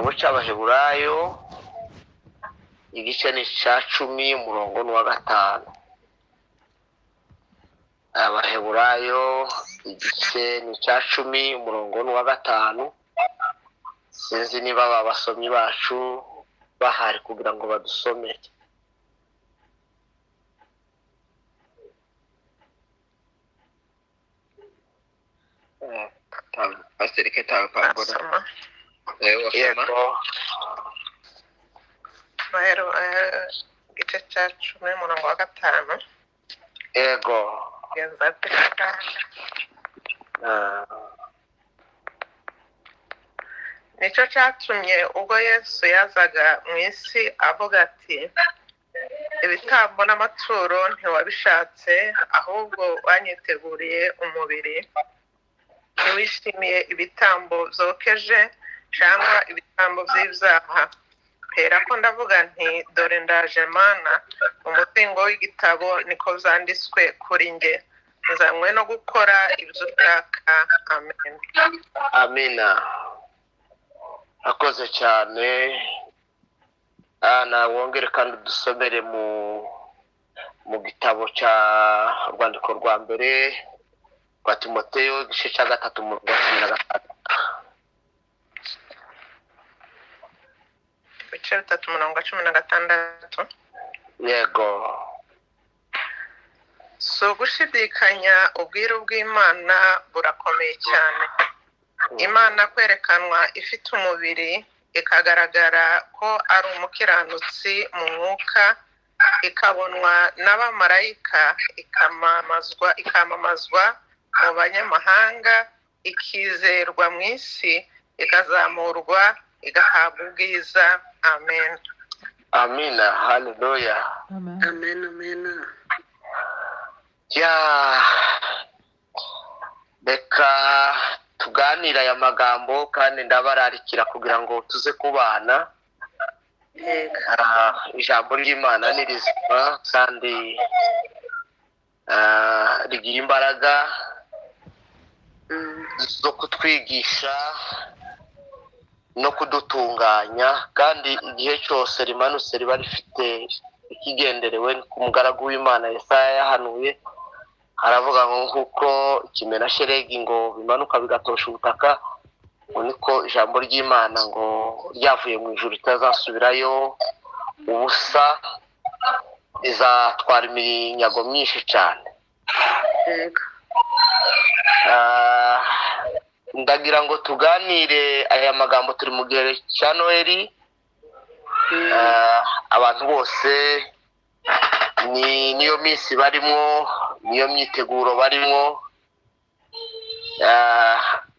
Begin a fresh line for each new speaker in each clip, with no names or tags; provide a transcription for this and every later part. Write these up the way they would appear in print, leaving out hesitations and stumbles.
gitabo cy'Abaheburayo igice ni cya 10 umurongo wa 5. Abaheburayo igice ni cya 10 umurongo wa 5. Sinzi niba abasomyi bacu bahari kugira ngo badusomere.
Pastor Ketawe Pambona.
Yego.
Mahero igice cya 10 umurongo wa 5.
Yego.
Nicyo cyatumye ubwo Yesu yazaga mu isi avuga ati ibitambo n'amaturo ntiwabishatse ahubwo wanyiteguriye umubiri. Ntiwishimiye ibitambo byokeje cyangwa ibitambo by'ibyaha. Hera ko ndavuga nti dore ndaje mana, umuzingo w'igitabo niko byanditswe kuri nge, nzanywe no gukora ibyo ushaka. Amen.
Amina. Akoze cyane. Na wongere kandi dusomere mu gitabo cya rwandiko rwa mbere rwa Timoteyo igice cya 3 umurongo wa 16.
Ibice 3 umurongo wa 16.
Yego.
So gushidikanya ubwiru bw'Imana burakomeye cyane. Imana kwerekanwa ifite umubiri, ikagaragara ko ari umukiranutsi mu mwuka, ikabonwa n'abamarayika, ikamamazwa mu banyamahanga, ikizerwa mu isi, ikazamurwa, igahabwa ubwiza. Amen.
Amina. Haleluya.
Amen.
Amen. Amen.
Reka tuganira aya magambo kandi ndabararikira kugira ngo tuze kubana. Ijambo ry'Imana ni rizima kandi rigira imbaraga zo kutwigisha no kudutunganya, kandi igihe cyose rimanutse riba rifite ikigenderewe. Ku mugaragu w'Imana Yesaya yahanuye, haravuga ngo nkuko ikimera sheregi ngo bimanuka bigatosha ubutaka, niko ijambo ry'Imana ngo ryavuye mu ijuru ritazasubirayo ubusa, izatwara iminyago myinshi cyane. Ndagira ngo tuganire aya magambo. Turi mu gihe cya Noheli. Abantu bose niyo minsi barimo, niyo myiteguro barimo.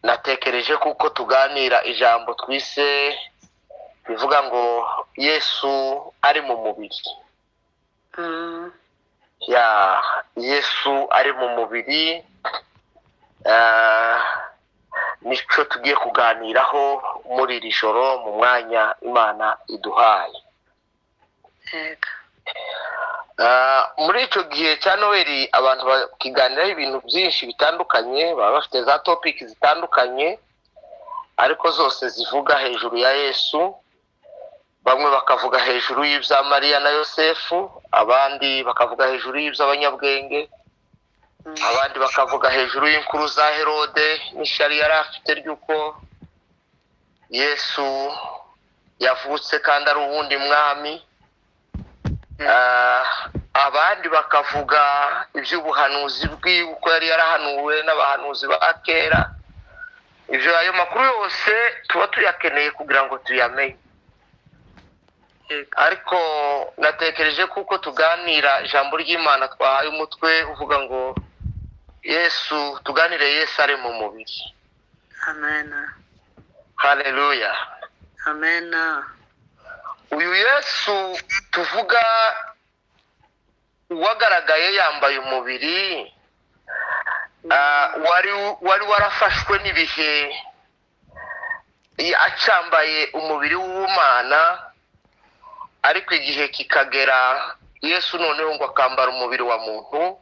Natekereje kuko tuganira ijambo twise bivuga ngo Yesu ari mu mubiri. Yesu ari mu mubiri. Nico tugiye kuganiraho muri iri joro mu mwanya Imana iduhaye. Muri icyo gihe cya Noheli abantu bakiganiraho ibintu byinshi bitandukanye, baba bafite za topic zitandukanye, ariko zose zivuga hejuru ya Yesu. Bamwe bakavuga hejuru y'ibya Mariya na Yosefu, abandi bakavuga hejuru y'iby'abanyabwenge, abandi bakavuga hejuru y'inkuru za Herode n'ishyari yari afite ry'uko Yesu yavutse kandi ari uwundi mwami. Abandi bakavuga iby'ubuhanuzi bwiwe, uko yari yarahanuwe n'abahanuzi ba kera. Ayo makuru yose tuba tuyakeneye kugira ngo tuyamenye. Ariko natekereje kuko tuganira ijambo ry'Imana, twahaye umutwe uvuga ngo Yesu, tuganire Yesu ari mu mubiri.
Amen.
Haleluya.
Amen.
Uyu Yesu tuvuga wagaragaye yambaye umubiri, wari warafashwe n'ibihe acambaye umubiri w'Imana, ariko igihe kikagera Yesu noneho ngo akambara umubiri wa muntu.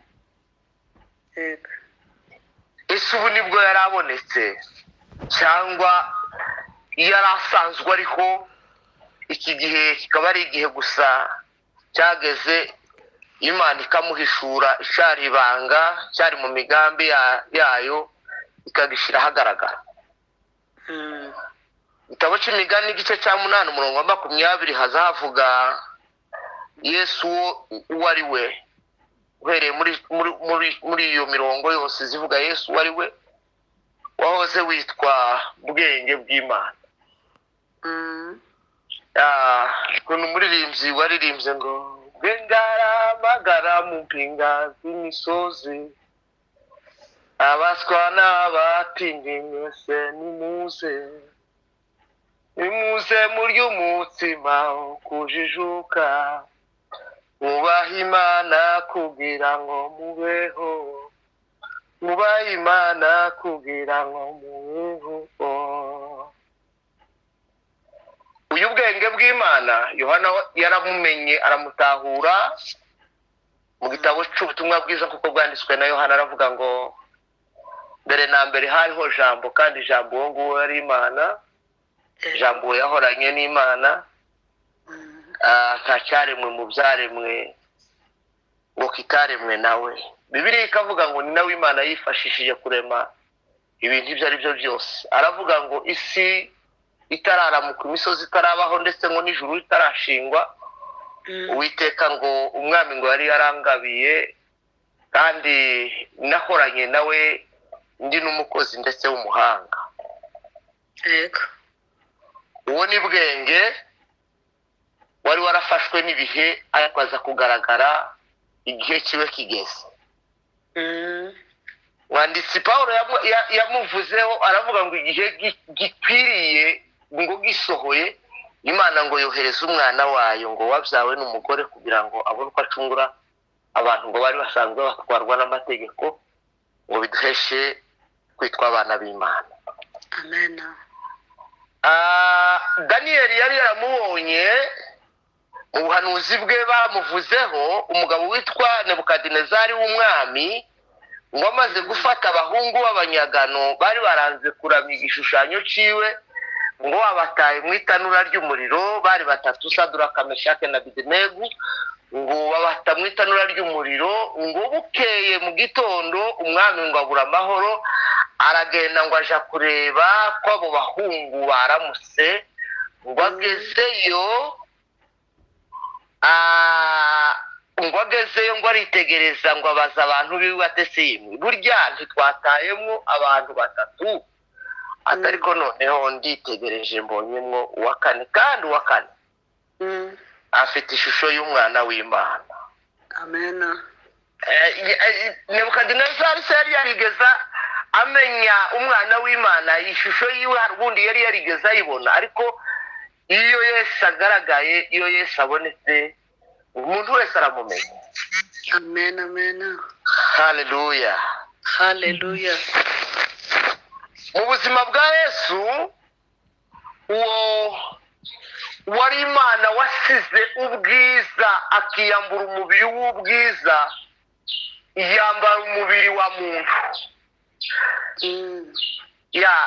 Ese ubu nibwo yarabonetse cyangwa yari asanzwe ariho, iki gihe kikaba ari igihe gusa cyageze Imana ikamuhishura icari ibanga cyari mu migambi yayo ikagishyira ahagaragara. Igitabo cy'imigani igice cya 8 umurongo wa 20 hazavuga Yesu uwo ari we. Uhereye muri iyo mirongo yose zivuga Yesu uwo ari we, wahoze witwa bwenge bw'Imana. Kuno umuririmbyi waririmbye ngo bengaramagara mu mpinga z'imisozi, abaswa n'abatinye mwese nimuze, nimuze murya umutsima wo kujijuka, mwubaha Imana kugira ngo mubeho, mwubaha Imana kugira ngo mubeho. Uyu bwenge bw'Imana Yohana yaramumenye aramutahura mu gitabo cy'ubutumwa bwiza kuko bwanditswe na Yohana. Aravuga ngo mbere na mbere hariho jambo, kandi jambo uwo nguwo yari Imana, jambo yahoranye n'Imana, nta cyaremwe mu byaremwe ngo kitaremwe nawe. Bibiliya ikavuga ngo ni nawe Imana yifashishije kurema ibintu ibyo ari byo byose. Aravuga ngo isi itararamuka, imisozi itarabaho, ndetse ngo n'ijuru ritarashingwa, Uwiteka ngo umwami ngo yari yarangabiye, kandi nahoranye nawe ndi n'umukozi ndetse w'umuhanga.
Yego.
Uwo ni bwenge wari warafashwe n'ibihe, ariko aza kugaragara igihe kiwe kigeze. Mwanditsi Pawulo yamuvuzeho aravuga ngo igihe gikwiriye ngo gisohoye, Imana ngo yohereza umwana wayo ngo wabyawe n'umugore kugira ngo abone uko acungura abantu ngo bari basanzwe batwarwa n'amategeko, ngo biduheshe kwitwa abana b'Imana.
Amen.
Daniyeli yari yaramubonye mu buhanuzi bwe, bamuvuzeho umugabo witwa Nebukadinezari w'umwami, ngo amaze gufata abahungu b'abanyagano bari baranze kuramya igishushanyo ciwe, ngo abataye mu itanura ry'umuriro. Bari batatu, Saduraka, Meshake na Abedenego, ngo babata mu itanura ry'umuriro. Ngo bukeye mu gitondo umwami ngo abura amahoro, aragenda ngo aja kureba ko abo bahungu baramutse. Ngo agezeyo ngo aritegereza, ngo abaza abantu biwe ati se yimwe burya ntitwatayemo abantu batatu? Atariko noneho nditegereje mbonyemwo uwa kane, kandi uwa kane afite ishusho y'umwana w'Imana.
Amen.
Nebukadinezari se yari yarigeza amenya umwana w'Imana, ishusho yiwe hari ubundi yari yarigeza ayibona, ariko iyo Yesu agaragaye, iyo Yesu abonetse, umuntu wese aramumenya.
Amen. Amen.
Haleluya.
Hallelujah.
Mu buzima bwa Yesu, uwo wari Imana wasize ubwiza akiyambura umubiri w'ubwiza, yambara umubiri wa muntu.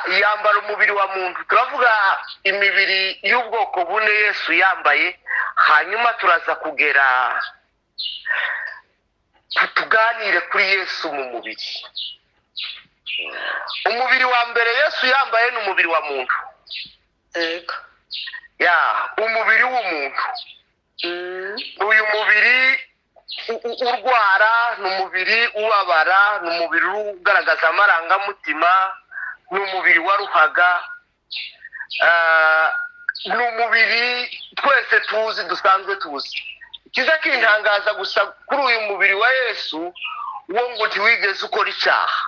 Yambara umubiri wa muntu. Turavuga imibiri y'ubwoko bune Yesu yambaye, hanyuma turaza kugera tuganire kuri Yesu mu mubiri. Umubiri wa mbere Yesu yambaye ni umubiri wa muntu.
Yego.
Umubiri w'umuntu. Uyu mubiri urwara, ni umubiri ubabara, ni umubiri ugaragaza amarangamutima, ni umubiri waruhaga, ni umubiri twese tuzi, dusanzwe tuzi. Kiza kintangaza gusa kuri uyu mubiri wa Yesu, wo ngo ntiwigeze ukora icyaha.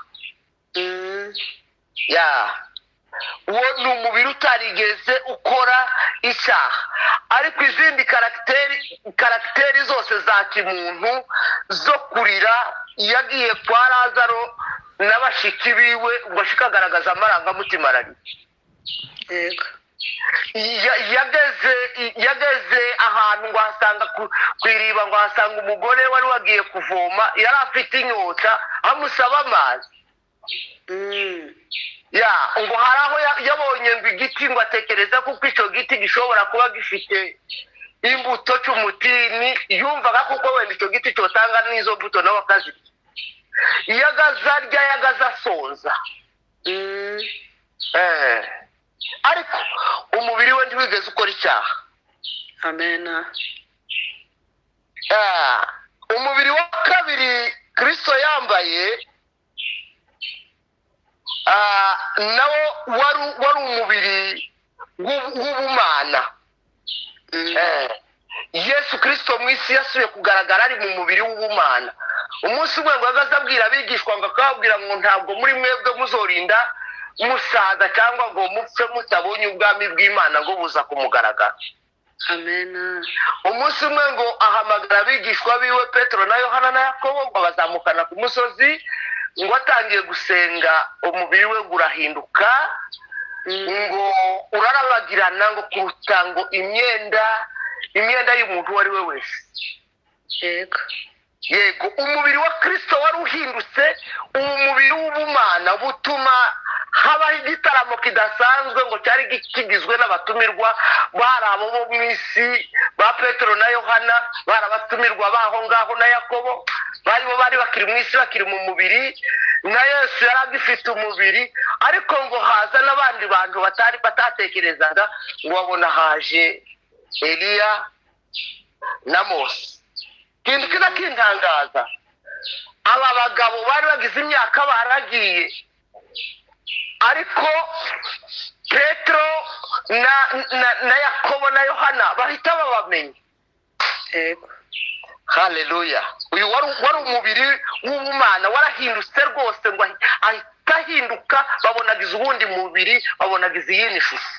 Uwo ni umubiri utarigeze ukora icyaha, ariko izindi karagiteri zose za kimuntu zo kurira yagiye kwa Lazaro n'abashiki biwe, ngo ashike agaragaza amarangamutima ararira.
Yego.
Yageze ahantu ngo asanga ku iriba, ngo asanga umugore wari wagiye kuvoma, yari afite inyota, amusaba amazi. ya ngo hari aho yabonye ngo igiti ngo atekereza kuko icyo giti gishobora kuba gifite imbuto cy'umutini yumvaga kuko wenda icyo giti cyotanga n'izo mbuto nawe akazirya iyo agazarya yagazasonza ariko umubiri we ntiwigeze ukora icyaha.
amena.
umubiri wa kabiri Kristo yambaye nawo wari umubiri w'ubumana. Yesu Kristo mu isi yasubiye kugaragara ari mu mubiri w'ubumana. Umunsi umwe ngo agaze abwira abigishwa ngo akababwira ngo ntabwo muri mwebwe muzorinda musaza cyangwa ngo mupfe mutabonye ubwami bw'Imana ngo buza kumugaragara.
amena.
Umunsi umwe ngo ahamagara abigishwa biwe Petero na Yohana na Yakobo ngo bazamukana ku musozi ngo atangiye gusenga umubiri we gurahinduka ngo urarabagirana ngo kuruta ngo imyenda y'umuntu uwo ari we wese. Yego umubiri wa Kristo wari uhindutse umubiri w'ubumana butuma habaho igitaramo kidasanzwe ngo cyari kigizwe n'abatumirwa bari abo bo mu isi ba Petero na Yohana, bari abatumirwa baho ngaho na Yakobo, bari bakiri mu isi bakiri mu mubiri, na Yesu yari agifite umubiri, ariko ngo haza n'abandi bantu batatekerezaga ngo babona haje Eliya na Mose. Kintu kintangaza, aba bagabo bari bagize imyaka baragiye, ariko Petero na Yakobo na Yohana bahita babamenya. Haleluya. Uyu wari umubiri w'ubumana warahindutse rwose ngo ahita ahinduka, babonagize ubundi mubiri, babonagize iyindi shusho.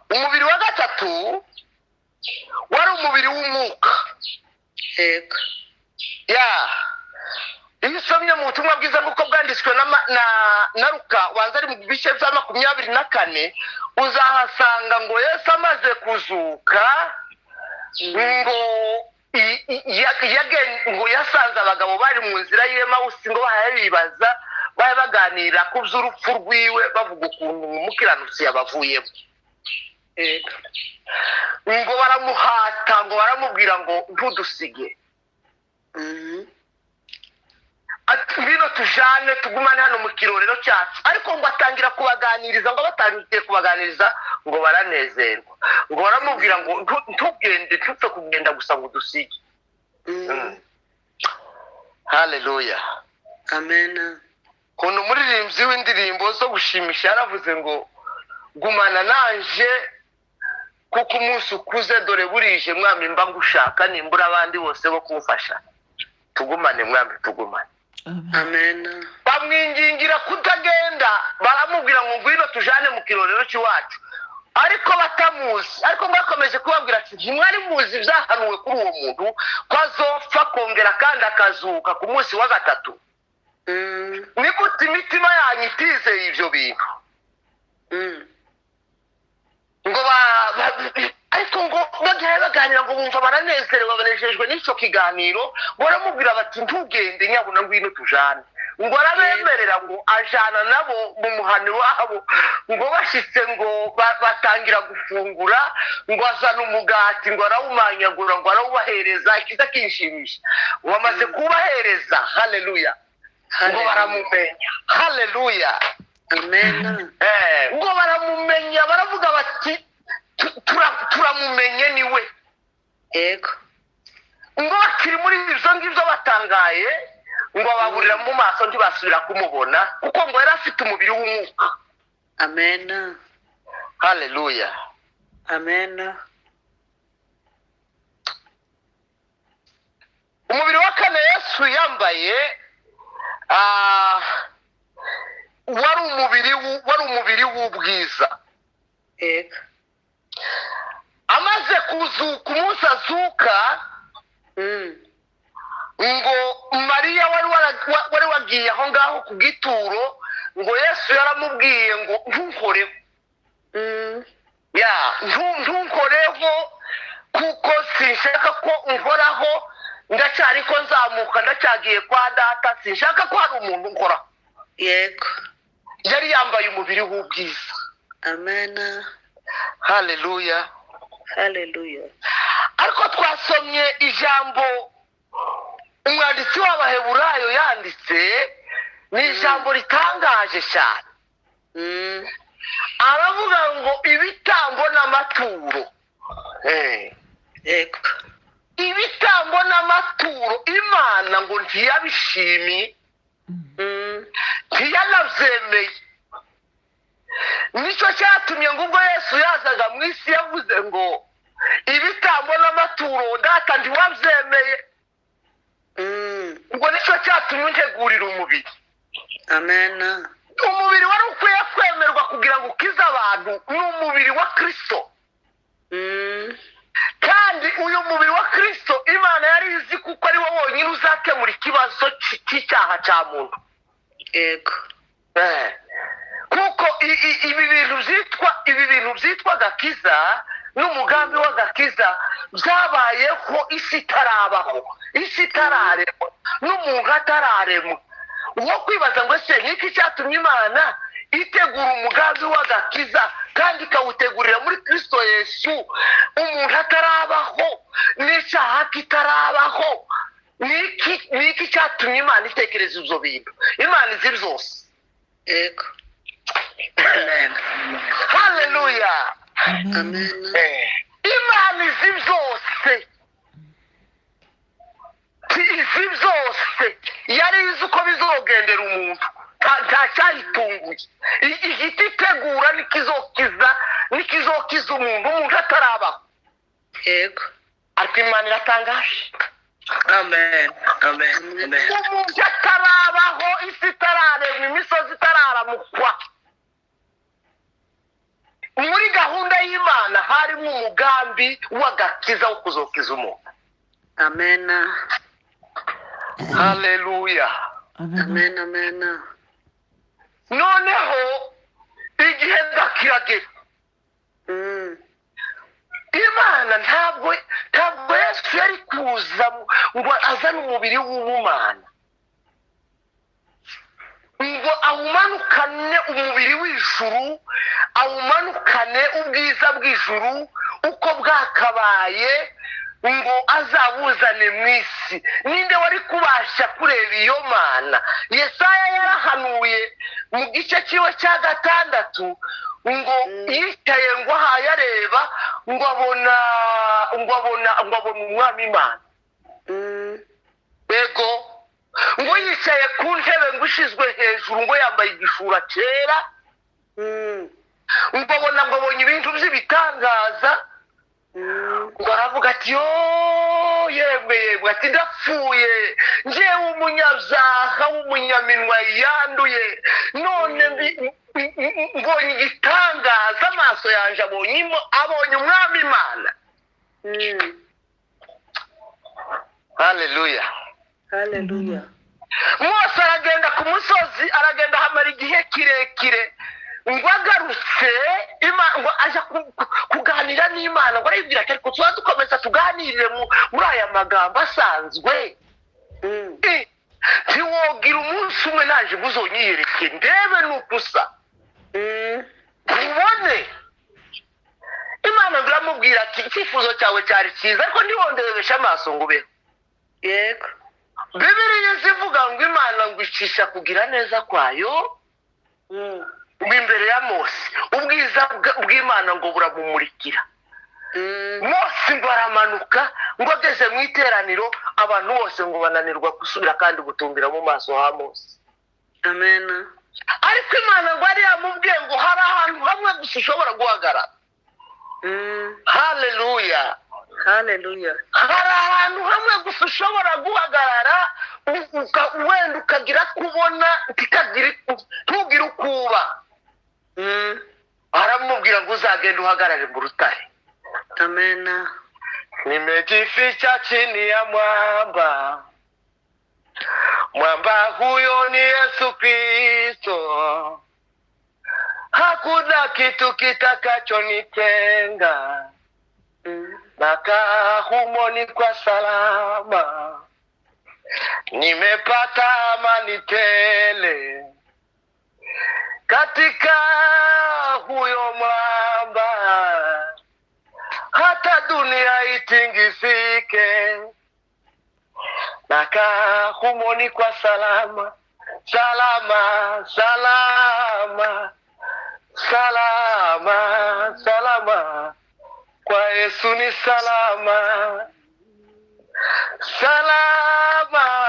Umubiri wa gatatu wari umubiri w'umwuka. Iyo usomye mu butumwa bwiza nk'uko bwanditswe na Luka wanza ari mu bice bya 24 uzahasanga ngo Yesu amaze kuzuka ngo yasanze abagabo bari mu nzira y'Emawusi ngo babibaza baganira ku by'urupfu rwiwe bavuga ukuntu umukiranutsi yabavuyemo. ngo baramuhata ngo baramubwira ngo ntudusige, ati ngwino tujane tugumane hano mu kirorero cyacu. Ariko ngo atangira kubaganiriza, ngo batangiye kubaganiriza ngo baranezerwa, ngo baramubwira ngo ntugende, tupfe kugenda gusa ngo dusige. Haleluya.
Amen.
Kuno muririmbyi w'indirimbo zo gushimisha yaravuze ngo gumana nanje kuko umunsi ukuze dore burije mwami mba ngushaka nimbura abandi bose bo kumfasha. Tugumane mwami, tugumane.
Amen.
Bamwingingira kutagenda, baramubwira ngo ngwino tujane mu kirorero cy'iwacu, ariko batamuzi. Ariko mwakomeje kubabwira ati ntimwari muzi byahanuwe kuri uwo muntu ko azopfa kongera kandi akazuka ku munsi wa gatatu. Ni gute imitima yanyu itizeye ibyo bintu? Ngo ariko ngo bagiye baganira ngo bumva baranezerewe, banejejwe n'icyo kiganiro, ngo baramubwira bati ntugende nyabuna ngwino tujane. Ngo arabemerera ngo ajana nabo mu muhani wabo. Ngo bashyitse ngo batangira gufungura, ngo azana umugati ngo arawumanyagura ngo arawubahereza, kiza kinshimisha. Wamaze kubahereza, haleluya, ngo baramumenya. Haleluya.
Amen.
Ngo baramumenya, baravuga bati turamumenye niwe.
Yego.
Ngo bakiri muri ibyo ngibyo batangaye, ngo baburira mu maso ntibasubira kumubona kuko ngo yari afite umubiri w'umwuka.
Amen.
Haleluya.
Amen.
Umubiri wa kane Yesu yambaye wari umubiri w'ubwiza.
Yego.
Amaze kuzuka, umunsi azuka, ngo Mariya wari wagiye aho ngaho ku gituro, ngo Yesu yaramubwiye ngo ntunkoreho. Ntunkoreho kuko sinshaka ko unkoraho ndacyari ko nzamuka ndacyagiye kwa data sinshaka ko hari umuntu nkora.
Yego.
Yari yambaye umubiri w'ubwiza.
Amen.
Haleluya.
Hallelujah.
Ariko twasomye ijambo umwanditsi w'Abaheburayo yanditse, ni ijambo ritangaje cyane. Aravuga ngo ibitambo n'amaturo.
Yego.
Ibitambo n'amaturo Imana ngo ntiyabishimiye, ntiyanabyemeye. Nicyo cyatumye ngo ubwo Yesu yazaga mu isi yavuze ngo ibitambo n'amaturo data ntiwabyemeye. Ngo nicyo cyatumye untegurira umubiri.
Amen.
Umubiri wari ukwiye kwemerwa kugira ngo ukize abantu ni umubiri wa Kristo. Kandi uyu mubiri wa Kristo Imana yari izi kuko ari wo wonyine uzakemura ikibazo cy'icyaha cya muntu.
Yego.
Kuko ibi bintu byitwa gakiza n'umugambi w'agakiza byabayeho isi itarabaho, isi itararemwa, n'umuntu atararemwa. Uwo kwibaza ngo ese niki cyatumye Imana itegura umugambi w'agakiza kandi ikawutegurira muri Kristo Yesu umuntu atarabaho n'icyaha kitarabaho? Niki cyatumye Imana itekereza ibyo bintu? Imana izi byose.
Yego. Amen.
Haleluya.
Amen.
Imana izi byose. Izi byose yari izi uko bizogendera umuntu, nta cyayitunguye. Igiti itegura nikizokiza umuntu atarabaho.
Yego.
Ariko Imana iratangaje.
Amen. Amen. Amen.
Umuntu atarabaho, isi itararemwa, imisozi itararamukwa, muri gahunda y'Imana harimo umugambi w'agakiza wo kuzokiza umuntu.
Amen.
Haleluya.
Amen. Amen.
Noneho igihe ndakiragera, Imana ntabwo Yesu yari kuza ngo azane umubiri w'ubumana, ngo awumanukane umubiri w'ijuru, awumanukane ubwiza bw'ijuru uko bwakabaye, ngo azabuzane mu isi. Ninde wari kubasha kureba iyo Mana? Yesaya yarahanuye mu gice cyiwe cya 6 ngo yicaye ngo ahayareba ngo abona umwami Imana. Yego. Ngo yicaye ku ntebe ngo ishizwe hejuru, ngo yambaye igishura cyera, ngo abonye ibintu by'ibitangaza. Ngo aravuga ati yo yemwe ati ndapfuye njyewe umunyabyaha w'umunyaminwa yanduye, none mbonye igitangaza, amaso yanjye abonye umwami Imana. Haleluya.
Hallelujah.
Mose aragenda ku musozi, aragenda hamara igihe kirekire, ngo agarutse ngo aje kuganira n'Imana, ngo aribwira ati ariko tuba dukomeza tuganirire muri aya magambo asanzwe. Ntiwogira umunsi umwe naje muzonyiyereke ndebe nuko usa, ubone. Imana iramubwira ati icyifuzo cyawe cyari cyiza ariko ntiwonderebeshe amaso ngo ubeho.
Yego.
Bibiliya zivuga ngo Imana ngo icisha kugira neza kwayo imbere ya Mose, ubwiza bw'Imana ngo buramumurikira. Mose ngo aramanuka, ngo ageze mu iteraniro abantu bose ngo bananirwa gusubira kandi gutumbira mu maso ha Mose.
Amen.
Ariko Imana ngo yari yamubwiye ngo hari ahantu hamwe gusa ushobora guhagarara. Haleluya.
Hallelujah.
Hari ahantu hamwe gusa ushobora guhagarara, wenda ukagira kubona ntugire ukuba. Aramubwira ngo uzagenda uhagarare mu rutare.
Amen.
Nimejificha chini ya mwamba, mwamba huyo ni Yesu Kristo, hakuna kitu kitakachonitenga nakaa humo ni kwa salama, nimepata amani tele katika huyo mwamba, hata dunia itingisike, nakaa humo ni kwa salama, salama, salama, salama, salama, kwa Yesu ni salama, salama,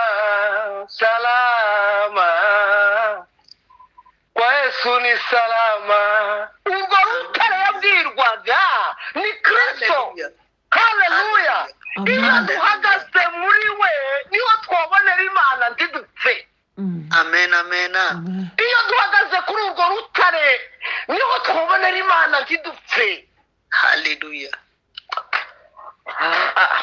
salama, kwa Yesu ni salama. Urwo rutare yabwirwaga ni Kristo. Haleluya. Iyo duhagaze muri we niho twabonera Imana ntidupfe.
Amen, amen.
Iyo duhagaze kuri urwo rutare niho twabonera Imana ntidupfe.
Hallelujah.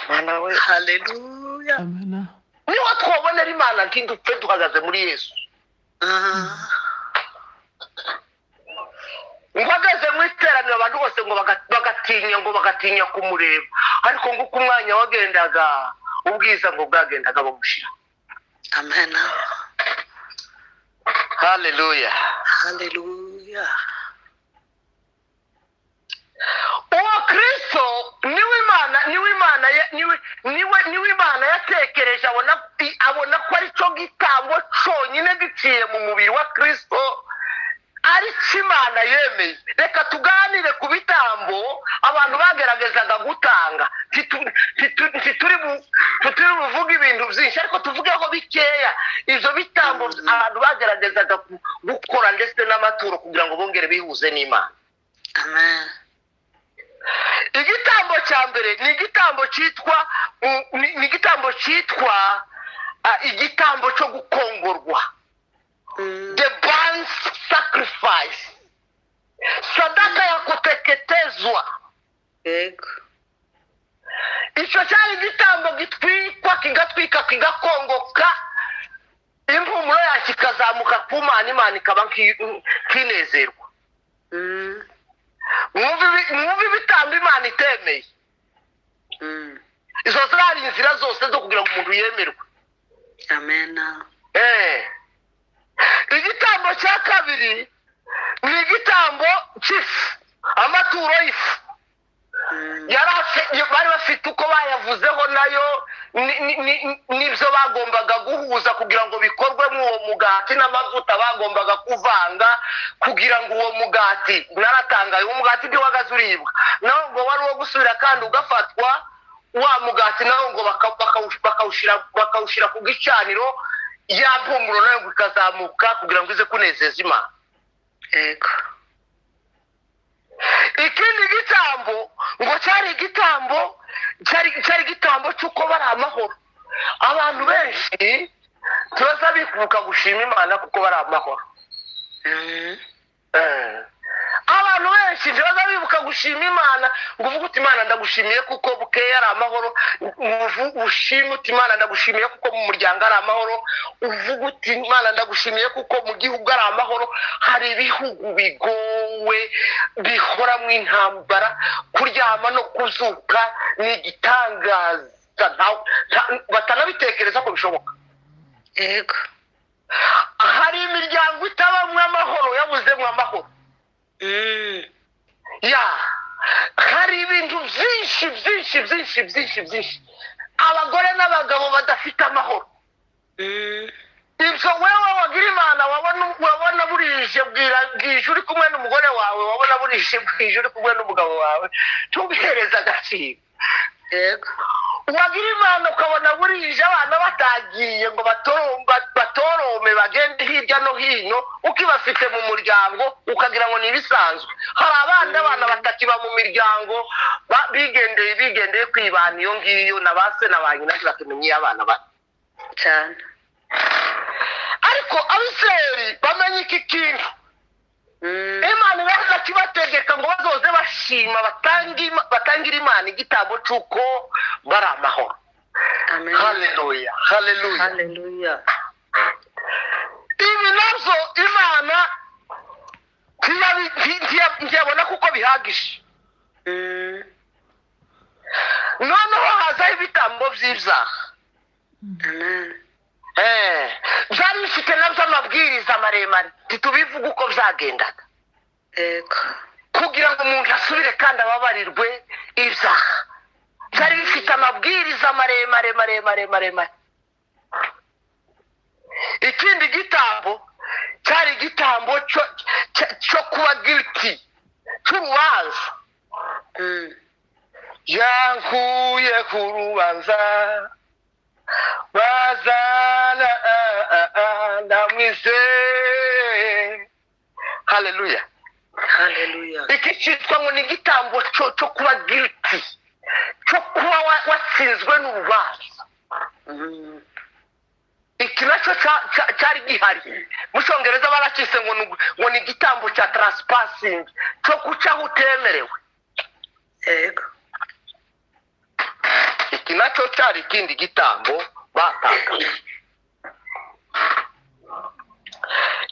Mana we.
Hallelujah.
Amen.
Niho twabonera Imana ntidupfe duhagaze muri Yesu. Ngwagaze mu iteraniro abantu bose ngo bagatinya kumureba, ariko ngo kumwanya wagendaga ubwiza ngo bwagendaga bamushira.
Amen.
Haleluya.
Hallelujah.
Uwo Kristo niwe Imana yatekereje abona ko ari cyo gitambo cyonyine giciye mu mubiri wa Kristo ari Imana yemeye. Reka tuganire ku bitambo abantu bageragezaga gutanga. Tituri buvuga ibintu byinshi, ariko tuvugeho bikeya ivyo bitambo abantu bageragezaga gukora ndetse n'amaturo kugira ngo bongere bihuze n'Imana.
Amen.
Igitambo cya mbere ni igitambo cyitwa igitambo cyo gukongorwa, the burnt sacrifice, sadaka ya kuteketezwa.
Yego.
Icyo cyari igitambo gitwikwa kigatwika kigakongoka, impumuro yacyo ikazamuka ku Mana, Imana ikaba kinezerwa. Mwumve ibitambo Imana itemeye. Izo zari inzira zose zo kugira ngo umuntu yemerwe.
Amen.
Igitambo cya kabiri ni igitambo cy'ifu, amaturo y'ifu. Bari bafite uko bayavuzeho nayo n'ibyo bagombaga guhuza kugira ngo bikorwe uwo mugati, n'amavuta bagombaga kuvanga kugira ngo uwo mugati, naratangaye, uwo mugati ntiwagaze uribwa, naho ngo wari uwo gusubira kandi ugafatwa wa mugati naho ngo bakawushyira ku gicaniro, ya mpumuro nayo ngo ikazamuka kugira ngo ize kunezeza Imana.
Yego.
Ikindi gitambo ngo cyari igitambo cy'uko bari amahoro. Abantu benshi turaza bikubuka gushima Imana kuko bari amahoro. Abantu benshi turaza bibuka gushima Imana ngo uvuge uti Imana ndagushimiye kuko bukeye ari amahoro, ushime uti Imana ndagushimiye kuko mu muryango ari amahoro, uvuge uti Imana ndagushimiye kuko mu gihugu ari amahoro. Hari ibihugu bigowe bihora mu intambara, kuryama no kuzuka ni igitangaza batanabitekereza ko bishoboka.
Yego.
Hari imiryango itabamwe amahoro, yabuzemwe amahoro. Hari ibintu byinshi abagore n'abagabo badafite amahoro. Ibyo wewe wagira Imana wabona burije bwije uri kumwe n'umugore wawe, wabona burije bwije uri kumwe n'umugabo wawe, tubihereza agaciro.
Yego.
Wagira Imana ukabona burije abana batagiye ngo batorome bagende hirya no hino, ukibafite mu muryango ukagira ngo ni ibisanzwe. Hari abana batakiba mu miryango, bigendeye kwibana iyo ngiyo na base na ba nyina bakamenye abana bato
cyane.
Ariko Abisirayeli bamenye iki kintu. Imana iraza kibategeka ngo bazoze bashima batangira Imana igitambo cy'uko bari amahoro.
Amen.
Haleluya, haleluya.
Hallelujah.
Ibi nabyo Imana ntiyabona kuko bihagije. noneho hazaho ibitambo by'ibyaha.
Amen.
byari bifite nabyo amabwiriza maremare ntitubivuga uko byagendaga
Yego.
kugira ngo umuntu asubire kandi ababarirwe ibyaha. byari bifite amabwiriza maremare. ikindi gitambo cyari igitambo cyo kuba guilty cy'urubanza. yankuye ku rubanza bazana ndamwizeye. haleluya.
Hallelujah.
iki cyitwa ngo ni igitambo cyo kuba guilty, cyo kuba watsinzwe n'urubanza. iki nacyo cyari gihari. mu cyongereza barakise ngo ni igitambo cya trespassing, cyo gucaho utemerewe.
Yego.
iki nacyo cyari ikindi gitambo batanga.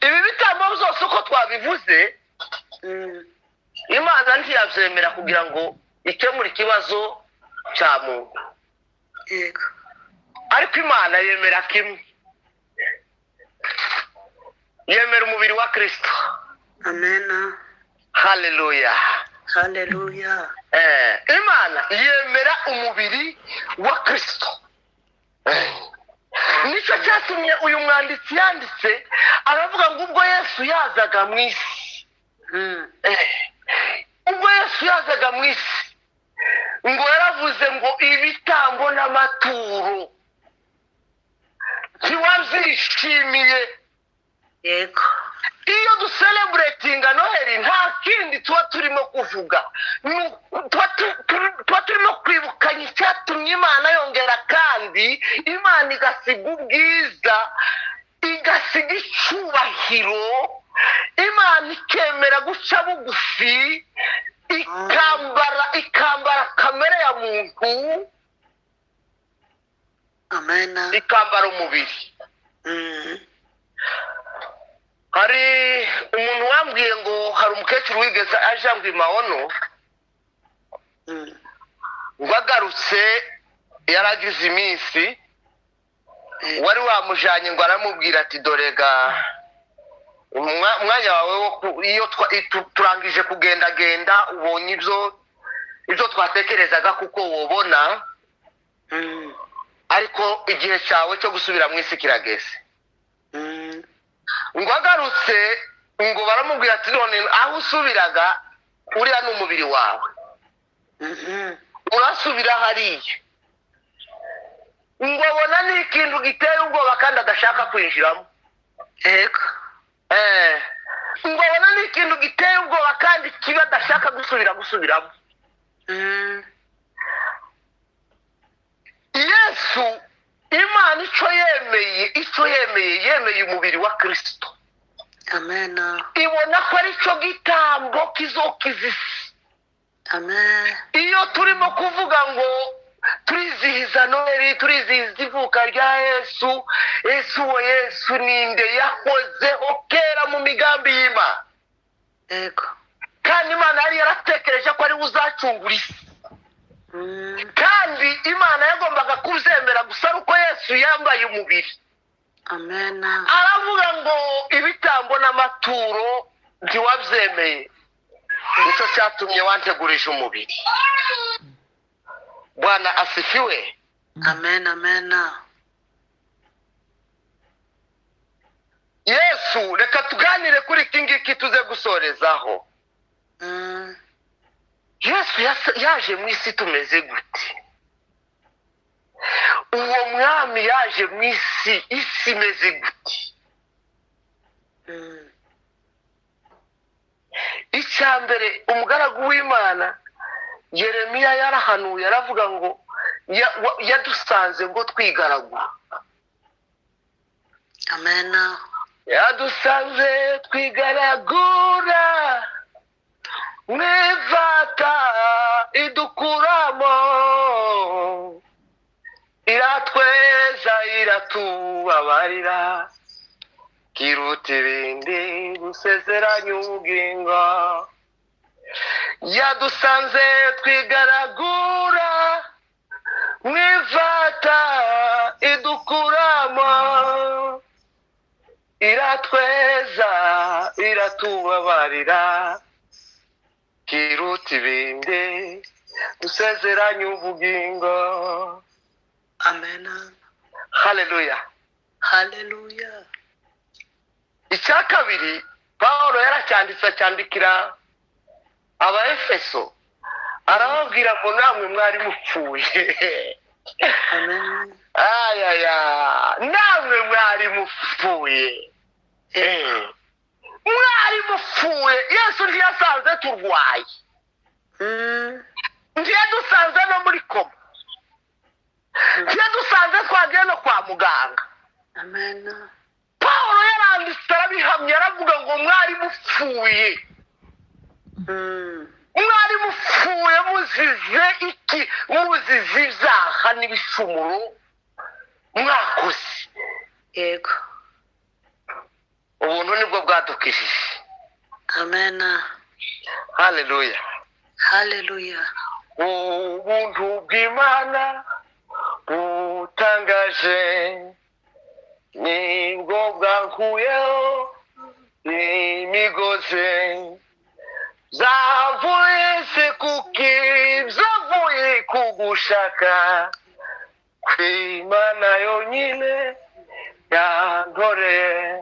ibi bitambo byose uko twabivuze Imana ntiyabyemera kugira ngo ikemure ikibazo cya muntu.
Yego.
ariko Imana yemera kimwe, yemera umubiri wa Kristo.
Amen.
haleluya.
Hallelujah.
Imana yemera umubiri wa Kristo. nicyo cyatumye uyu mwanditsi yanditse aravuga ngo ubwo Yesu yazaga mu isi, ubwo Yesu yazaga mu isi ngo yaravuze ngo ibitambo n'amaturo ntiwabyishimiye.
Yego.
iyo ducelebratinga Noheli nta kindi tuba turimo kuvuga, tuba turimo kwibukanya icyatumye Imana yongera kandi Imana igasiga ubwiza, igasiga icyubahiro, Imana ikemera guca bugufi, ikambara kamere ya muntu,
Amen.
ikambara umubiri. hari umuntu wambwiye ngo hari umukecuru wigeze aje ngo imaono ngo agarutse yaragize iminsi, wari wamujyanye ngo aramubwira ati dorega umwanya wawe iyo turangije kugendagenda ubonye ibyo twatekerezaga kuko wobona, ariko igihe cyawe cyo gusubira mu isi kirageze. ngo agarutse ngo baramubwira ati none aho usubiraga uriya ni umubiri wawe, urasubira hariya. ngo abona ni ikintu giteye ubwoba kandi adashaka kwinjiramo.
Yego.
ngo abona ni ikintu giteye ubwoba kandi kiba adashaka gusubiramo. Yesu Imana yemeye umubiri wa Kristo.
Amen.
ibona ko ari cyo gitambo kizokiza isi.
Amen.
iyo turimo kuvuga ngo turizihiza Noheli, turizihiza ivuka rya Yesu, Yesu ninde? yahozeho kera mu migambi y'Imana.
Yego.
kandi Imana yari yaratekereje ko ari uzacungura isi. kandi Imana yagombaga kubyemera gusa ari uko Yesu yambaye umubiri.
Amen.
aravuga ngo ibitambo n'amaturo ntiwabyemeye, nicyo cyatumye wantegurije umubiri. Bwana asifiwe.
Amen. Amen.
Yesu reka tuganire kuri iki ngiki tuze gusorezaho. Yesu yaje mu isi tumeze gute? uwo mwami yaje mu isi imeze gute? icya mbere umugaragu w'Imana Yeremiya yarahanuye aravuga ngo yadusanze ngo twigaragura.
Amen.
yadusanze twigaragura mwivata idukuramo, iratweza iratubabarira, kiruta ibindi gusezeranya ubugingo. yadusanze twigaragura mwifata idukuramo iratweza iratubabarira kiruta ibindi dusezeranye ubugingo.
Amen.
Haleluya.
Hallelujah.
Icya kabiri Pawulo cyandikira Abaefeso arababwira ngo namwe mwari mupfuye.
Amen.
Ayaya, namwe mwari mupfuye. Mwari mupfuye. Yesu ntiyasanze turwaye. Ntiyadusanze no muri koma. Ntiyadusanze twagiye no kwa muganga.
Amen.
Pawulo yaranditse arabihamya aravuga ngo mwari mupfuye. Mwari mupfuye muzize iki? Muzize ibyaha n'ibicumuro mwakoze.
Yego.
Ubuntu nibwo bwadukijije.
Amen.
Haleluya.
Hallelujah.
Ubuntu bw'Imana butangaje nibwo bwankuyeho imigozi zavuye se kuki zavuye kugushaka kw'Imana yonyine yantoreye.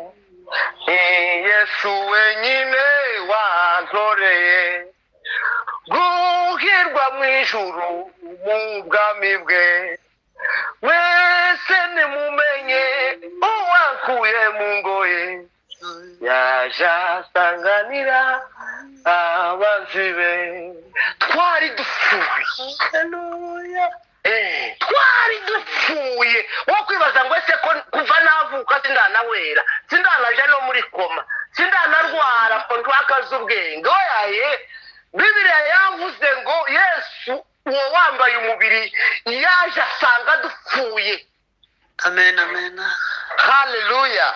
Ni Yesu wenyine wantoreye guhirwa mu ijuru mu bwami bwe. Mwese nimumenye uwankuye mu ngoyi yaje asanganira abanzi be. Twari dupfuye.
Hallelujah.
Twari dupfuye. Wo kwibaza ngo ese ko kuva navuka sindanawera sindanaje no muri koma sindanarwara ko ntwakaza ubwenge. Oyaye Bibiliya yavuze ngo Yesu uwo wambaye umubiri yaje asanga dupfuye.
Amen. Amen.
Haleluya.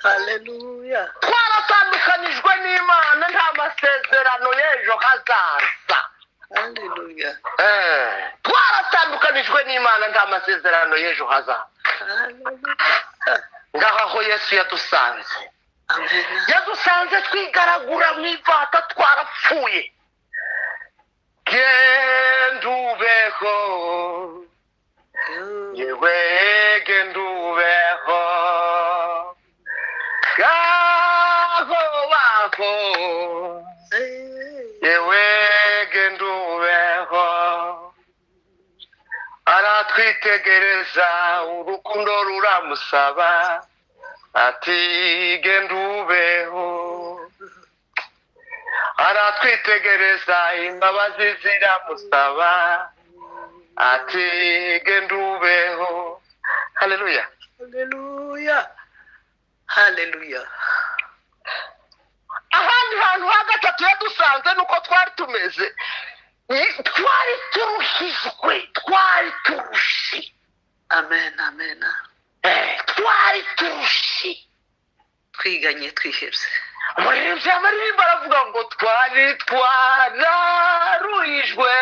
Hallelujah.
Twaratandukanijwe n'Imana nta masezerano y'ejo hazaza.
Hallelujah.
Twaratandukanijwe n'Imana nta masezerano y'ejo hazaza.
Hallelujah.
Ngaho aho Yesu yadusanze.
Amen.
Yadusanze twigaragura mu ivata twarapfuye. Genda ubeho yewe genda ubeho gaho baho yewe genda ubeho. Aratwitegereza urukundo ruramusaba ati genda ubeho. Aratwitegereza imbabazi ziramusaba ati genda ubeho. Haleluya.
Hallelujah. Hallelujah.
Ahandi hantu ha gatatu yadusanze nuko twari tumeze. Twari turushijwe. Twari turushi.
Amen. Amen.
Twari turushi.
Twiganye twihebye.
Umuririmbyi amaririmba aravuga ngo twari twararuhijwe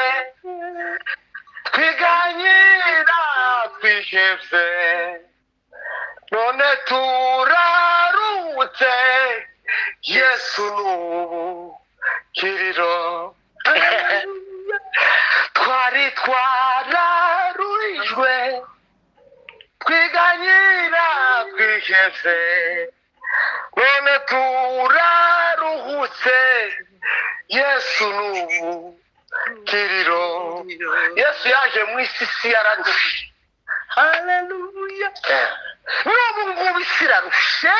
twiganyira twihebye none turaruhutse Yesu n'ubu kiriro. Twari twararuhijwe twiganyira twihebye none turaruhutse Yesu n'ubu kiriro. Yesu yaje mu isi yararushe.
Hallelujah.
N'ubu ngubu isi irarushe.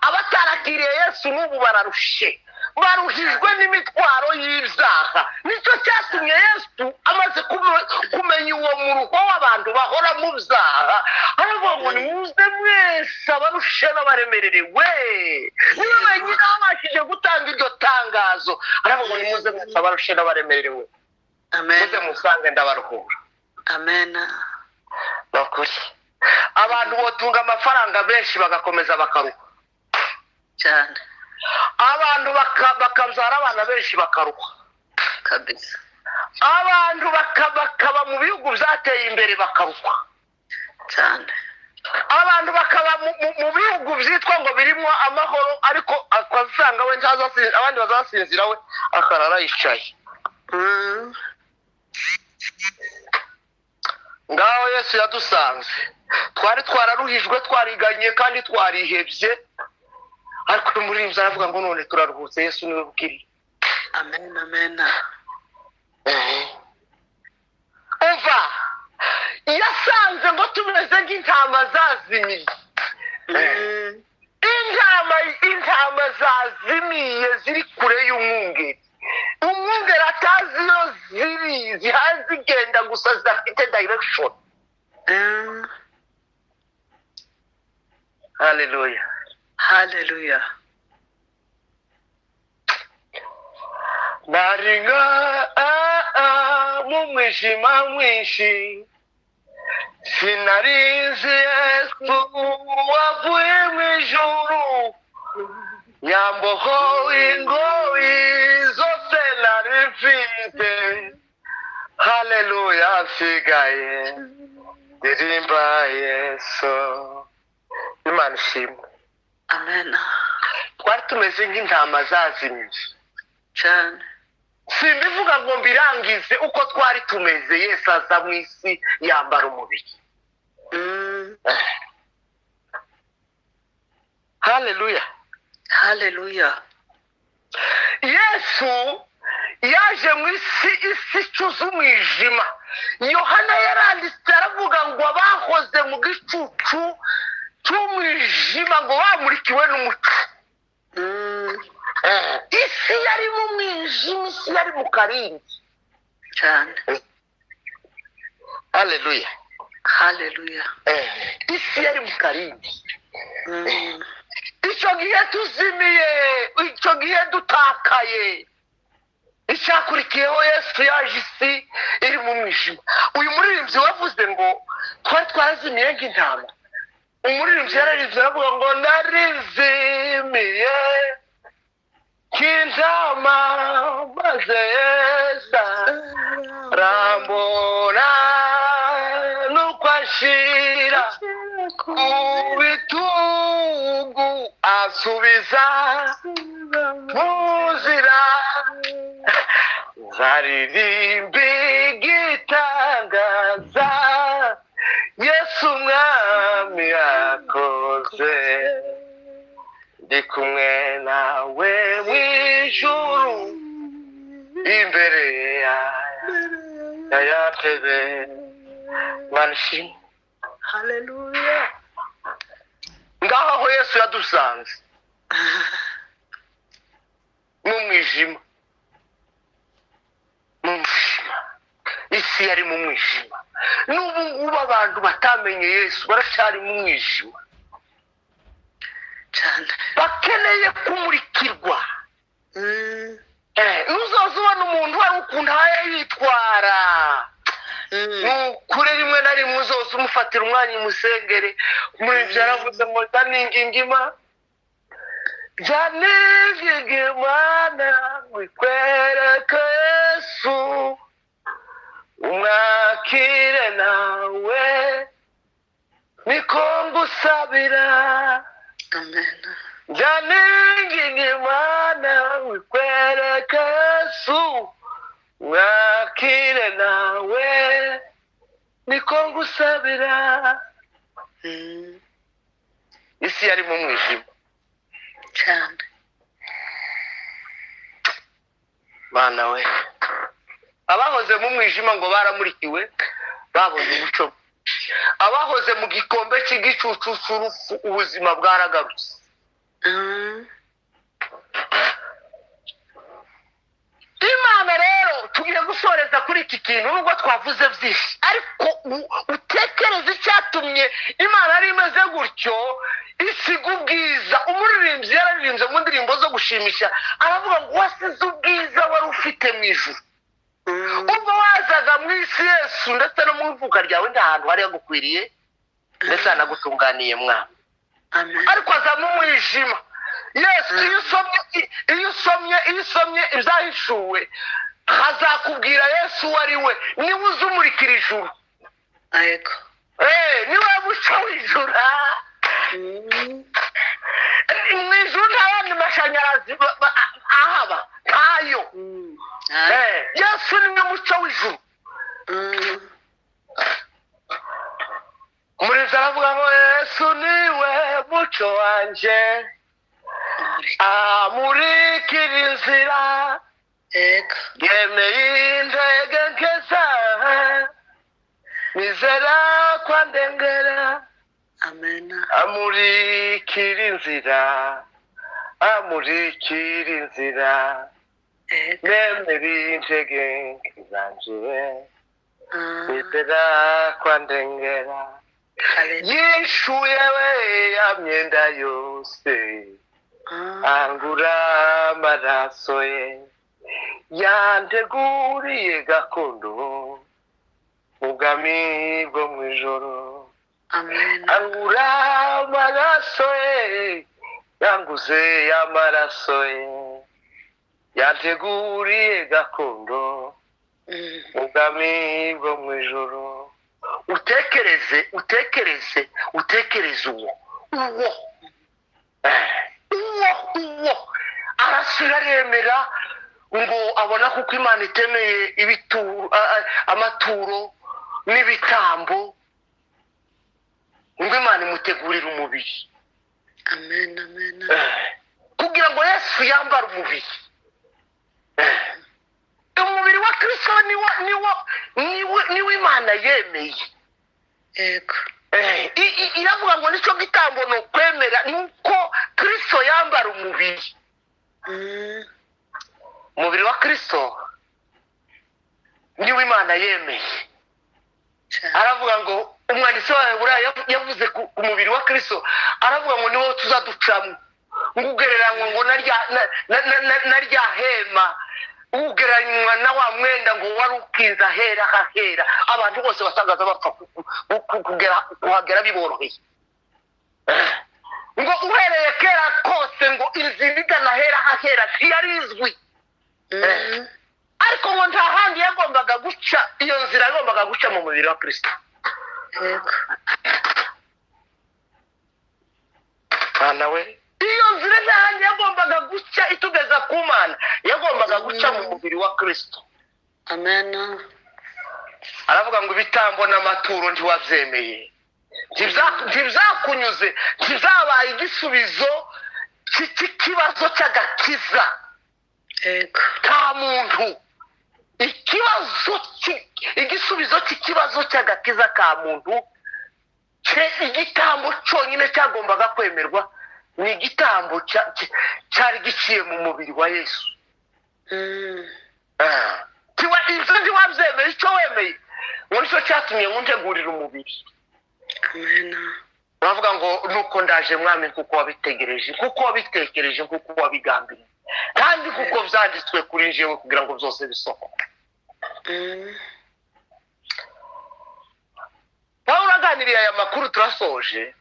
Abatarakiriye Yesu n'ubu bararushe. Baruhijwe n'imitwaro y'ibyaha. Nicyo cyatumye Yesu amaze kumenya uwo muruho w'abantu bahora mu byaha aravuga ngo nimuze mwese abarushe n'abaremererewe. Niwe wenyine wabashije gutanga iryo tangazo. Aravuga ngo nimuze mwese abarushe n'abaremererewe
Amen.
muze musange ndabaruhura.
Amen.
Nukuri abantu botunga amafaranga benshi bagakomeza bakaruha
cyane.
Abantu bakabyara abana benshi bakaruha
Kabisa.
abantu bakaba mu bihugu byateye imbere bakarukwa
cyane.
abantu bakaba mu bihugu byitwa ngo birimo amahoro ariko akasanga we abandi bazasinzira we akarara yicaye. Ngaho Yesu yadusanze twari twararuhijwe twariganye kandi twarihebye ariko umuririmbyi aravuga ngo none turaruhutse Yesu niwe bukiri.
Amen, amen.
Umva yasanze ngo tumeze nk'intama zazimiye. Intama zazimiye ziri kure y'umwungeri. Umwungeri atazi iyo ziri zihaye zigenda gusa zidafite direction. Haleluya.
Haleluya.
Naringa mu mwijima mwinshi sinarizi Yesu wavuye mu ijuru yamboho ingoyi zose nari mfite. Haleluya. Nsigaye ndirimba Yesu. Imana ishimwe.
Amen.
Twari tumeze nk'intama zazimiye
cyane.
simbivuga ngo mbirangize uko twari tumeze. Yesu aza mu isi yambara umubiri. Haleluya.
Haleluya.
Yesu yaje mu isi icuza umwijima. Yohana yaranditse aravuga ngo abahoze mu gicucu cy'umwijima ngo bamurikiwe n'umucyo. Isi yari mu mwijima, isi yari mu karindwi
cyane.
Haleluya.
Haleluya.
Isi yari mu karindwi. Icyo gihe tuzimiye, icyo gihe dutakaye, icyakurikiyeho Yesu yaje isi iri mu mwijima. Uyu muririmbyi wavuze ngo twari twarazimiye nk'intama. Umuririmbyi yararize aravuga ngo narizimiye nk'intama maze Yesu rambona nuko ashira ku bitugu asubiza mu nzira. Nzaririmba igitangaza Yesu umwami yakoze. Ndi kumwe nawe mu ijuru imbere ya ntebe. Mana ishimwe.
Haleluya.
Ngaho aho Yesu yadusanze mu mwijima. Isi yari mu mwijima. N'ubu ngubu abantu batamenye Yesu baracyari mu mwijima
cyane.
bakeneye kumurikirwa. Uzoza ubona umuntu wari ukuntu ahaye yitwara kuri rimwe na rimwe uzoza umufatira umwanya umusengere. Muri ibyo yaravuze ngo ndaningingima janingingimana wikwereke Yesu umwakire nawe niko ngusabira.
Amen.
janingingimana wikwereke Yesu umwakire nawe niko ngusabira. Isi yari mu mwijima
cyane.
Mana we, abahoze mu mwijima ngo baramurikiwe babonye umucyo. Abahoze mu gikombe cy'igicucu cy'urupfu ubuzima bwaragarutse. Imana rero tugiye gusoreza kuri iki kintu nubwo twavuze byinshi ariko utekereza icyatumye Imana ari imeze gutyo isiga ubwiza. Umuririmbyi yararirimbye mu ndirimbo zo gushimisha aravuga ngo wasize ubwiza wari ufite mu ijuru. Ubwo wazaga mu isi Yesu ndetse no mu ivuka ryawe nta hantu hari yagukwiriye ndetse anagutunganiye mwana. Ariko aza mu mwijima. Yesu iyo usomye ibyahishuwe hazakubwira Yesu uwo ari we, niwe uzumurikira ijuru.
Yego.
Niwe muco w'ijuru. Mu ijuru nta yandi mashanyarazi ahaba, ntayo. Yesu niwe muco w'ijuru. Umurezi aravuga ngo Yesu niwe muco wanje, amurikira inzira, yemeye intege nke zawe, nizera ko andengera.
Amen.
Amurikira inzira, amurikira inzira, yemeye intege nke zanje, nizera ko andengera. Yishuye we ya myenda yose, angura amaraso ye, yanteguriye gakondo mu bwami bwo mu ijoro. Angura amaraso ye, yanguze amaraso ye, yanteguriye gakondo mu bwami bwo mu ijoro. Utekereze uwo arasira aremera ngo abona kuko Imana itemeye amaturo n'ibitambo, ngo Imana imutegurira umubiri.
Amen.
Kugira ngo Yesu yambare umubiri. Umubiri wa Kristo niwe Imana yemeye.
Yego.
Iravuga ngo nicyo gitambo no kwemera nuko Kristo yambara umubiri. Umubiri wa Kristo niwe Imana yemeye. Aravuga ngo umwanditsi wa Heburayo yavuze ku mubiri wa Kristo, aravuga ngo niwo tuzaducamo, ngugereranywa ngo narya hema, ugereranywa na wa mwenda ngo wari ukinze ahera hahera, abantu bose basangaza bapfa kuhagera biboroheye. Ngo uhereye kera kose ngo inzira igana ahera hahera ntiyari izwi. Ariko ngo nta handi yagombaga guca, iyo nzira yagombaga guca mu mubiri wa Kristo.
Yego.
Nawe iyo nzira nta handi yagombaga guca itugeza ku Mana, yagombaga guca mu mubiri wa Kristo.
Amen.
Aravuga ngo ibitambo n'amaturo ntiwabyemeye, ntibyakunyuze, ntizabaye igisubizo cy'ikibazo cy'agakiza ka muntu. Igisubizo cy'ikibazo cy'agakiza ka muntu, igitambo cyonyine cyagombaga kwemerwa ni igitambo cyari giciye mu mubiri wa Yesu. Ibyo ntiwabyemeye, icyo wemeye ngo nicyo cyatumye nkuntegurira umubiri. Bavuga ngo nuko ndaje mwami kuko wabitegereje, kuko wabitekereje, kuko wabigambiriye, kandi kuko byanditswe kuri njyewe kugira ngo byose bisohoke. Pawulo aganiriye aya makuru turasoje,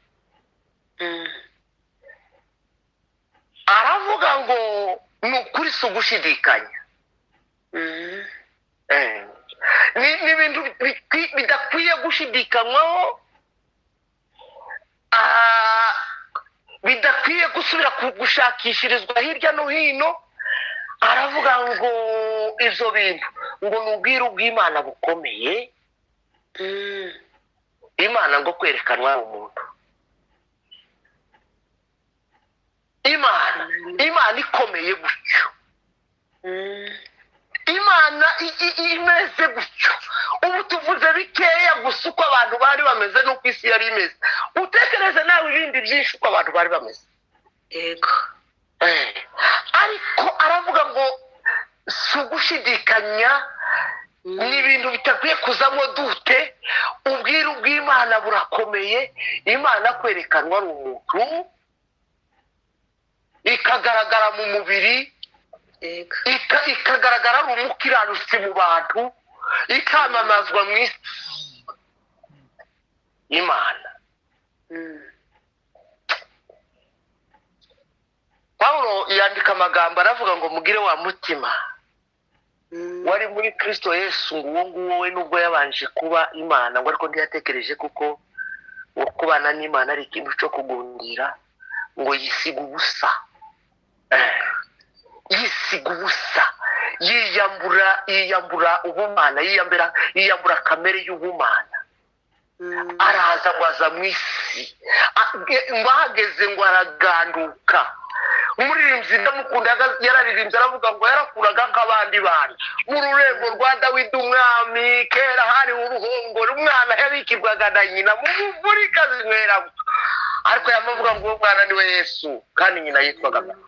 aravuga ngo ni ukuri si ugushidikanya. Ni ibintu bidakwiye gushidikanywaho, bidakwiye gusubira gushakishirizwa hirya no hino. Aravuga ngo ibyo bintu ngo ni ubwiru bw'Imana bukomeye, Imana ngo kwerekanwa umuntu. Imana ikomeye gutyo, Imana imeze gutyo. Ubu tuvuze bikeya gusa uko abantu bari bameze n'uko isi yari imeze. Utekereze nawe ibindi byinshi uko abantu bari bameze.
Yego.
Ariko aravuga ngo si ugushidikanya, ni ibintu bitakwiye kuzamo dute. Ubwiru bw'Imana burakomeye, Imana kwerekanwa ari umuntu, ikagaragara mu mubiri, ikagaragara ari umukiranutsi mu bantu, ikamamazwa mu isi. Imana. Pawulo yandika amagambo aravuga ngo mugire wa mutima wari muri Kristo Yesu ngo uwo nguwo we nubwo yabanje kuba Imana ngo ariko ntiyatekereje kuko ngo kubana n'Imana ari ikintu cyo kugundira ngo yisiga ubusa. Yisiga ubusa, yiyambura ubumana, yiyambura kamere y'ubumana. Araza ngo aza mu isi, ngo ahageze ngo araganduka. Umuririmbyi ndamukunda yararirimbye aravuga ngo yarakuraga nk'abandi bana mu rurembo rwa Dawidi umwami, kera hari uruhongore, umwana yabikirwaga na nyina mu muvure ikazinyweramo, ariko yamavuga ngo uwo mwana niwe Yesu kandi nyina yitwaga Mariya.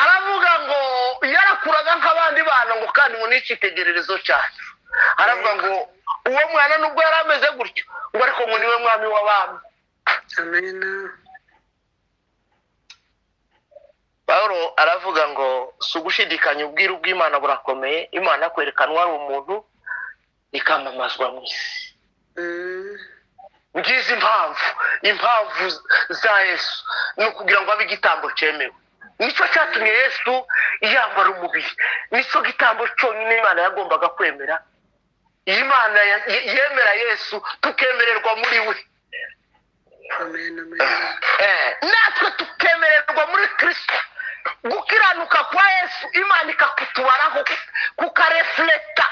Aravuga ngo yarakuraga nk'abandi bana ngo kandi ngo n'ikitegererezo cyacu. Aravuga ngo uwo mwana nubwo yari ameze gutyo ngo ariko ngo niwe mwami w'abami.
Amen.
Pawulo aravuga ngo sugushidikanya ubwiru bw'Imana burakomeye, Imana kwerekanwa ari umuntu ikamamazwa mu isi. Ngize impamvu za Yesu ni ukugira ngo abe igitambo cyemewe. Nicyo cyatumye Yesu yambara umubiri, nicyo gitambo cyonyine Imana yagombaga kwemera. Imana yemera Yesu tukemererwa muri we. Natwe tukemererwa muri Kristo. Gukiranuka kwa Yesu Imana ikakutubaraho kukareflekta.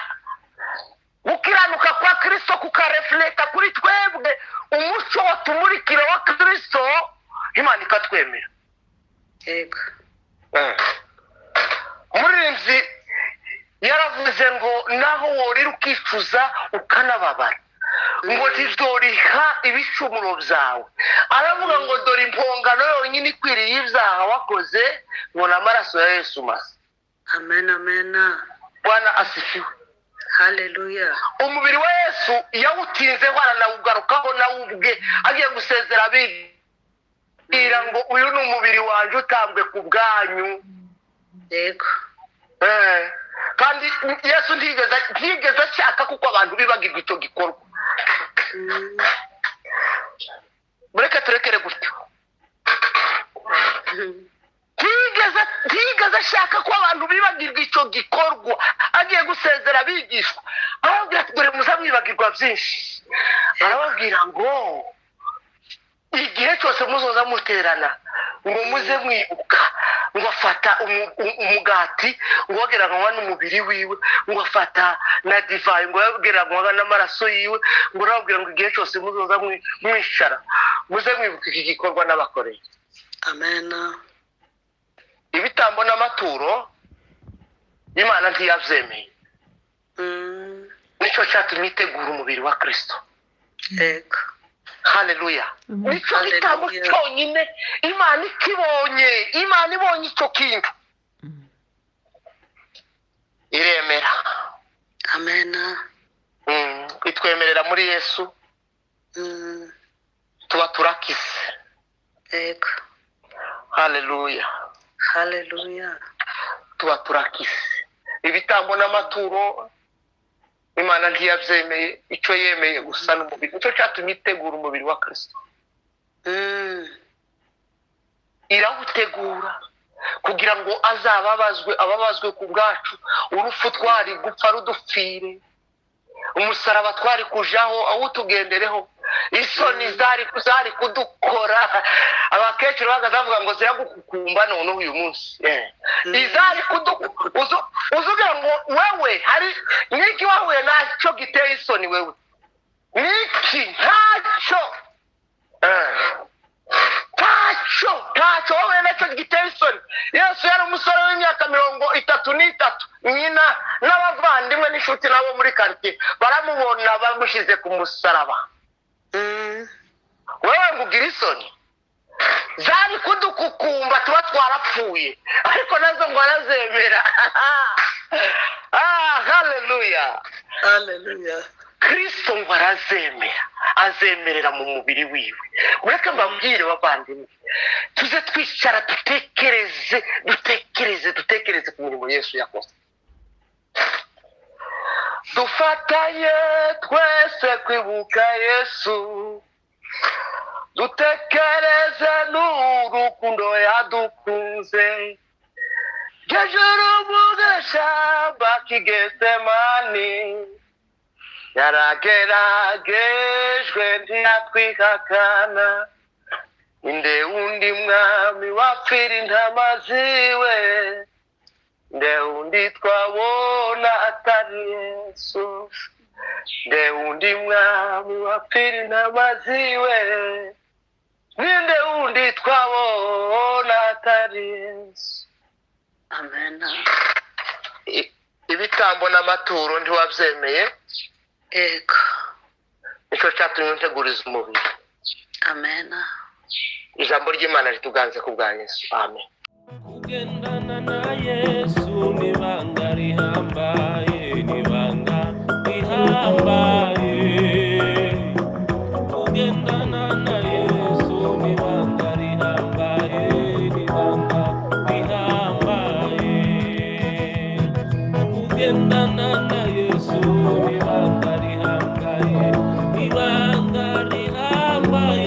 Gukiranuka kwa Kristo kukareflekta kuri twebwe, umucyo watumurikira wa Kristo Imana ikatwemera.
Yego.
Umuririmbyi yaravuze ngo naho worira ukicuza ukanababara ngo ntizoriha ibicumuro byawe. Aravuga ngo dore impongano yonyine ikwiriye ibyaha wakoze ngo n'amaraso ya Yesu masa.
Amen.
Bwana asifiwe.
Hallelujah.
Umubiri wa Yesu yawutinzeho aranawugarukaho nawe ubwe agiye gusezera abibwira ngo uyu ni umubiri wanjye utambwe ku bwanyu.
Yego.
Kandi Yesu ntigeze ashaka kuko abantu bibagirwa icyo gikorwa. Mureke turekere gutyo. Ntigeze ashaka ko abantu bibagirwa icyo gikorwa agiye gusezera abigishwa. Arababwira ati dore muzamwibagirwa byinshi. Arababwira ngo igihe cyose muzoza muterana ngo muze mwibuka, ngo afata umugati ngo wagereranywa n'umubiri wiwe, ngo afata na divayi ngo yagereranywa n'amaraso yiwe, ngo arababwira ngo igihe cyose muzoza mwicara muze mwibuka iki gikorwa n'abakoreye.
Amen.
Ibitambo n'amaturo Imana ntiyabyemeye. Nicyo cyatumye itegura umubiri wa Kristo.
Yego.
Haleluya. Nicyo gitambo cyonyine Imana ikibonye, Imana ibonye icyo kintu iremera.
Amen.
Itwemerera muri Yesu tuba turakize.
Yego.
Haleluya. Tuba turakize. Ibitambo n'amaturo Imana ntiyabyemeye, icyo yemeye gusa n'umubiri. Nicyo cyatumye itegura umubiri wa Kristo. Irawutegura kugira ngo ababazwe ku bwacu, urupfu twari gupfa rudupfire, umusaraba twari kujaho awutugendereho, isoni zari kudukora. Abakecuru bagaza bavuga ngo ziragukukumba none uyu munsi. Izari uzugira ngo wewe hari niki wahuye nacyo giteye isoni wewe. Niki ntacyo. Ntacyo wowe nacyo giteye isoni. Yesu yari umusore w'imyaka 33, nyina n'abavandimwe n'inshuti nabo muri quartier baramubona bamushize ku musaraba. Wewe ngugira isoni. Zari kudukukumba tuba twarapfuye, ariko nazo ngo arazemera. Haleluya. Kristo ngo azemerera mu mubiri wiwe. Mureke mbabwire bavandimwe, tuze twicara dutekereze ku mirimo Yesu yakoze. Dufatanye twese kwibuka Yesu, dutekereze n'urukundo yadukunze. hejuru mu gashamba k'igetsemani yarageragejwe ntiyatwihakana inde wundi mwami wapfira intama ziwe nde wundi twabona atari Yesu nde wundi mwami wapfira intama ziwe ninde wundi twabona atari Yesu.
Amen.
Ibitambo n'amaturo ntiwabyemeye
Yego.
nicyo cyatumye unteguriza umubiri.
Amen.
Ijambo ry'Imana rituganze ku bwa Yesu. Amen.
Kugendana na Yesu ni banga rihambaye, ni banga rihambaye. Kugendana na Yesu ni banga rihambaye, ni banga rihambaye. Kugendana na Yesu ni banga rihambaye, ni banga rihambaye.